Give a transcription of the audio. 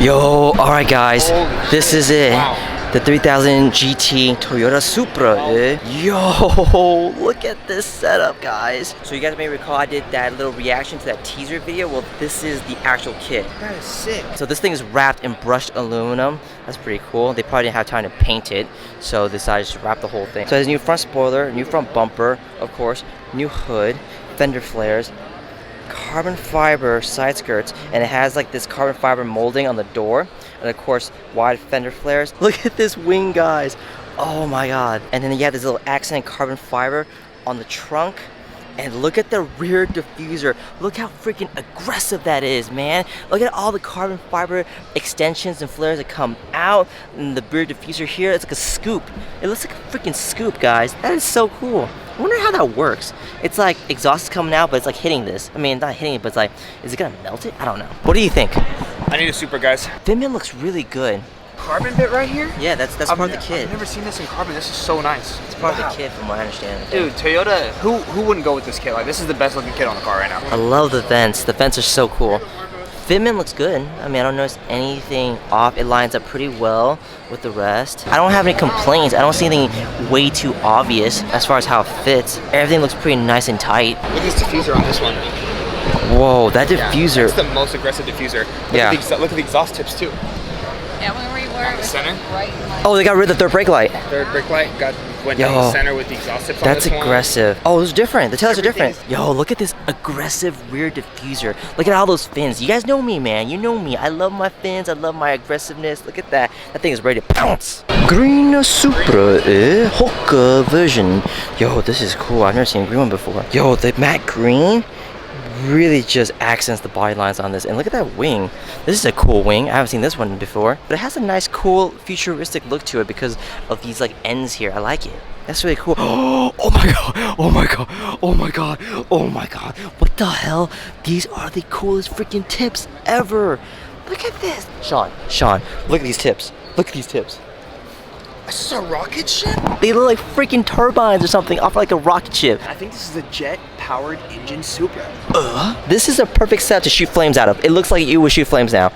Yo, alright guys, this is it. Wow. The 3000 GT Toyota Supra. Yo, look at this setup, guys. So you guys may recall I did that little reaction to that teaser video. Well, this is the actual kit. That is sick. So this thing is wrapped in brushed aluminum. That's pretty cool. They probably didn't have time to paint it, so they decided to wrap the whole thing. So it has a new front spoiler, new front bumper, of course, new hood, fender flares, carbon fiber side skirts, and it has like this carbon fiber molding on the door, and of course wide fender flares. Look at this wing, guys. Oh my god. And then you have this little accent carbon fiber on the trunk, and look at the rear diffuser. Look how freaking aggressive that is, man. Look at all the carbon fiber extensions and flares that come out, and the rear diffuser here, it's like a scoop. It looks like a freaking scoop, guys. That is so cool. I wonder how that works. It's like exhaust is coming out, but it's like hitting this. I mean, not hitting it, but it's like, is it gonna melt it? I don't know. What do you think? I need a Supra, guys. Fitment looks really good. Carbon bit right here? Yeah, that's part of the kit. I've never seen this in carbon. This is so nice. It's part of the kit from what I understand. Dude, Toyota, who wouldn't go with this kit? Like, this is the best looking kit on the car right now. I love the vents. The vents are so cool. Fitment looks good. I mean, I don't notice anything off. It lines up pretty well with the rest. I don't have any complaints. I don't see anything way too obvious as far as how it fits. Everything looks pretty nice and tight. Look at this diffuser on this one. Whoa, that diffuser. That's the most aggressive diffuser. Look at the exhaust tips too. Yeah, when we were On the center. right. Oh, they got rid of the third brake light. Third brake light went down the center with the exhaust tips on That's this one. aggressive. Oh, it's different. The tails are different. Yo, look at this aggressive rear diffuser. Look at all those fins. You guys know me, man. You know me. I love my fins. I love my aggressive-ness. Look at that. That thing is ready to pounce. Green Supra, Hoka version. Yo, this is cool. I've never seen a green one before. Yo, the matte green really just accents the body lines on this. And look at that wing. This is a cool wing. I haven't seen this one before, but it has a nice, cool, futuristic look to it because of these like ends here. I like it. That's really cool. Oh my god. Oh my god. Oh my god. Oh my god. What the hell? These are the coolest freaking tips ever. Look at this. Sean, look at these tips. Look at these tips. This is a rocket ship? They look like freaking turbines or something off like a rocket ship. I think this is a jet-powered engine Supra. This is a perfect setup to shoot flames out of. It looks like you would shoot flames now.